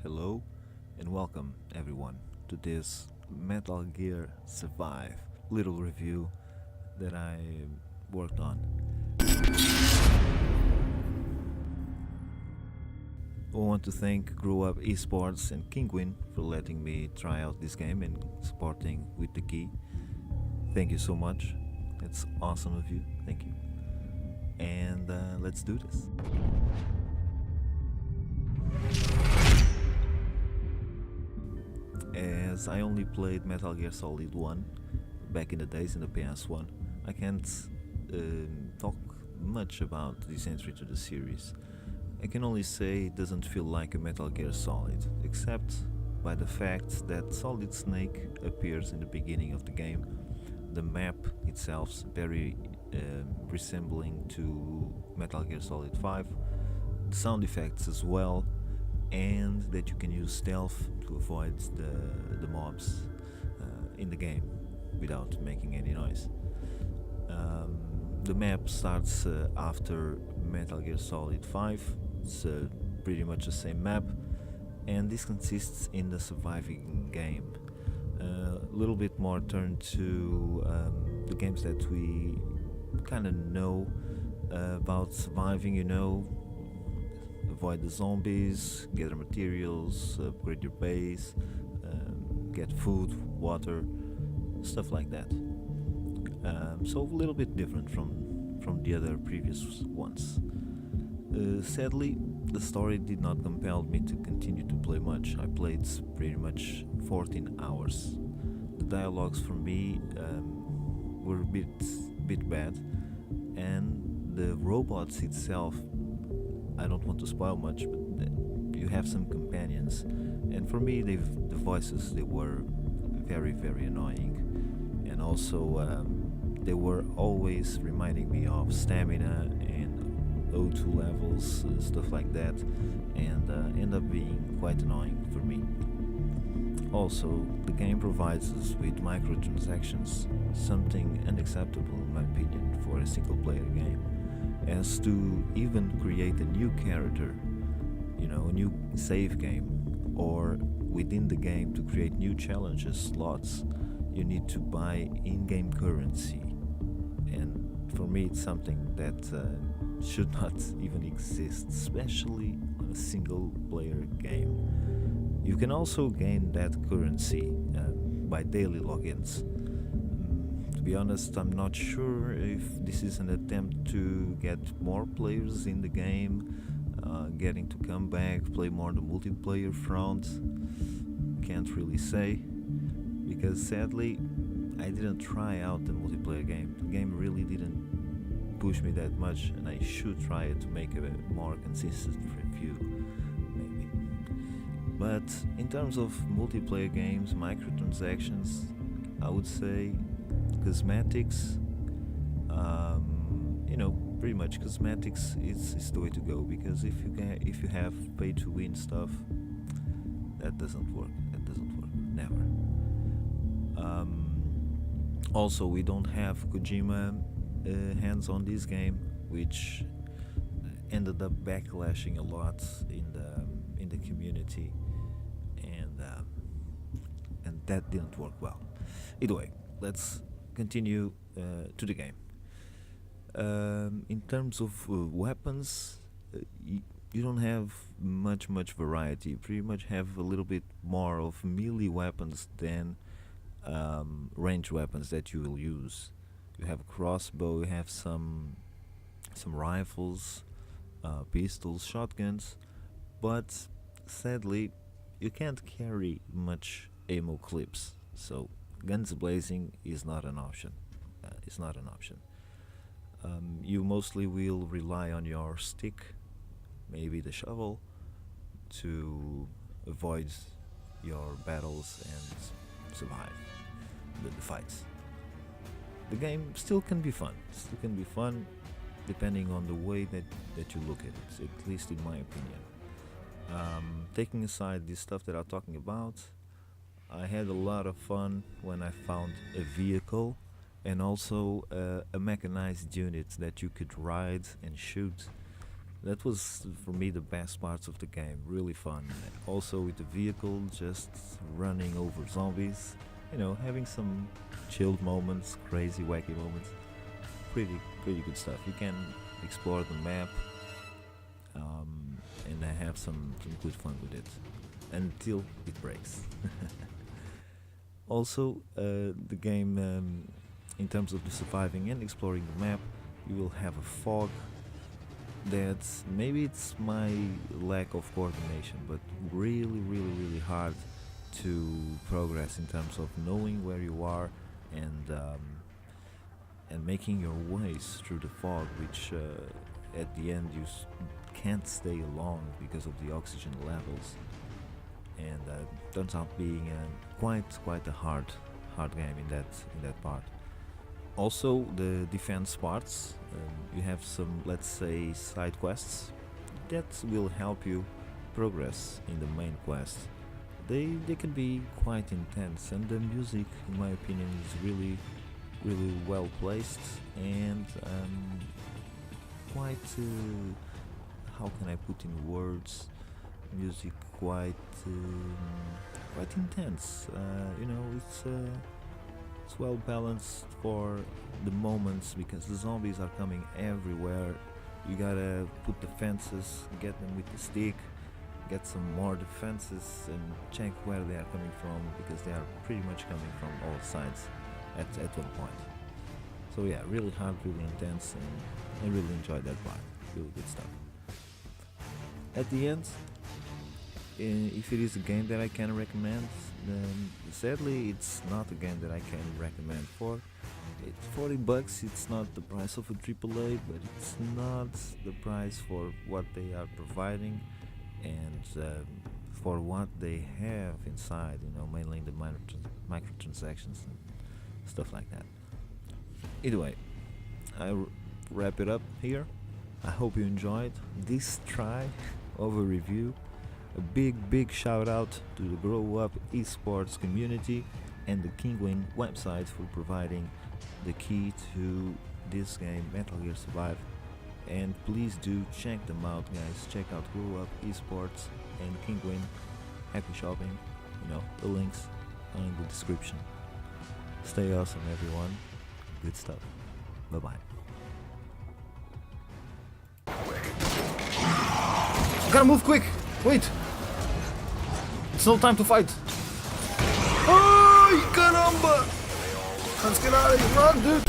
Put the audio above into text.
Hello and welcome everyone to this Metal Gear Survive little review that I worked on. I want to thank Grow Up eSports and Kinguin for letting me try out this game and supporting with the key. Thank you so much. It's awesome of you. Thank you. And let's do this. As I only played Metal Gear Solid 1 back in the days in the PS1, I can't talk much about this entry to the series. I can only say it doesn't feel like a Metal Gear Solid, except by the fact that Solid Snake appears in the beginning of the game. The map itself is very resembling to Metal Gear Solid 5, the sound effects as well, and that you can use stealth to avoid the mobs in the game without making any noise. The map starts after Metal Gear Solid 5. It's pretty much the same map, and this consists in the surviving game. A little bit more turned to the games that we kind of know about surviving, avoid the zombies, gather materials, upgrade your base, get food, water, stuff like that. So a little bit different from the other previous ones. Sadly, the story did not compel me to continue to play much. I played pretty much 14 hours. The dialogues for me were a bit bad, and the robots itself, I don't want to spoil much, but you have some companions, and for me the voices, they were very annoying, and also they were always reminding me of stamina and O2 levels, stuff like that, and end up being quite annoying for me. Also, the game provides us with microtransactions, something unacceptable in my opinion for a single player game, as to even create a new character, a new save game, or within the game to create new challenges slots, you need to buy in-game currency, and for me it's something that should not even exist, especially on a single player game. You can also gain that currency by daily logins. To be honest, I'm not sure if this is an attempt to get more players in the game, getting to come back, play more the multiplayer front. Can't really say, because sadly I didn't try out the multiplayer game. The game really didn't push me that much, and I should try it to make a more consistent review, maybe. But in terms of multiplayer games, microtransactions, I would say cosmetics, pretty much cosmetics is the way to go, because if you have pay to win stuff, that doesn't work. Never. Also, we don't have Kojima hands on this game, which ended up backlashing a lot in the community, and that didn't work well. Either way, let's continue to the game. In terms of weapons, you don't have much variety. You pretty much have a little bit more of melee weapons than range weapons that you will use. You have a crossbow, you have some rifles, pistols, shotguns, but sadly you can't carry much ammo clips, so guns blazing is not an option. You mostly will rely on your stick, maybe the shovel, to avoid your battles and survive the fights. The game still can be fun. Depending on the way that you look at it, at least in my opinion. Taking aside this stuff that I'm talking about, I had a lot of fun when I found a vehicle and also a mechanized unit that you could ride and shoot. That was for me the best parts of the game. Really fun. Also with the vehicle, just running over zombies. You know, having some chilled moments, crazy, wacky moments. Pretty good stuff. You can explore the map, and I have some good fun with it until it breaks. Also, the game, in terms of the surviving and exploring the map, you will have a fog that maybe it's my lack of coordination, but really hard to progress in terms of knowing where you are and making your ways through the fog, which at the end you can't stay long because of the oxygen levels, and turns out being quite a hard game in that part. Also, the defense parts, you have some, let's say, side quests that will help you progress in the main quest. They can be quite intense, and the music, in my opinion, is really well placed and quite how can I put in words, music quite intense. You know, it's well balanced for the moments because the zombies are coming everywhere. You gotta put defenses, get them with the stick, get some more defenses, and check where they are coming from because they are pretty much coming from all sides at one point. So yeah, really hard, really intense, and I really enjoyed that part. Really good stuff. At the end, if it is a game that I can recommend, then sadly it's not a game that I can recommend for. It's $40, it's not the price of a AAA, but it's not the price for what they are providing and for what they have inside, you know, mainly the microtransactions and stuff like that. Either way, I wrap it up here. I hope you enjoyed this try of a review. A big shout out to the Grow Up eSports community and the Kingwin website for providing the key to this game, Metal Gear Survive. And please do check them out, guys. Check out Grow Up eSports and Kingwin. Happy shopping. You know, the links are in the description. Stay awesome, everyone. Good stuff. Bye bye. Gotta move quick! Wait! It's no time to fight! Ay, caramba! Let's get out of here! Run, dude!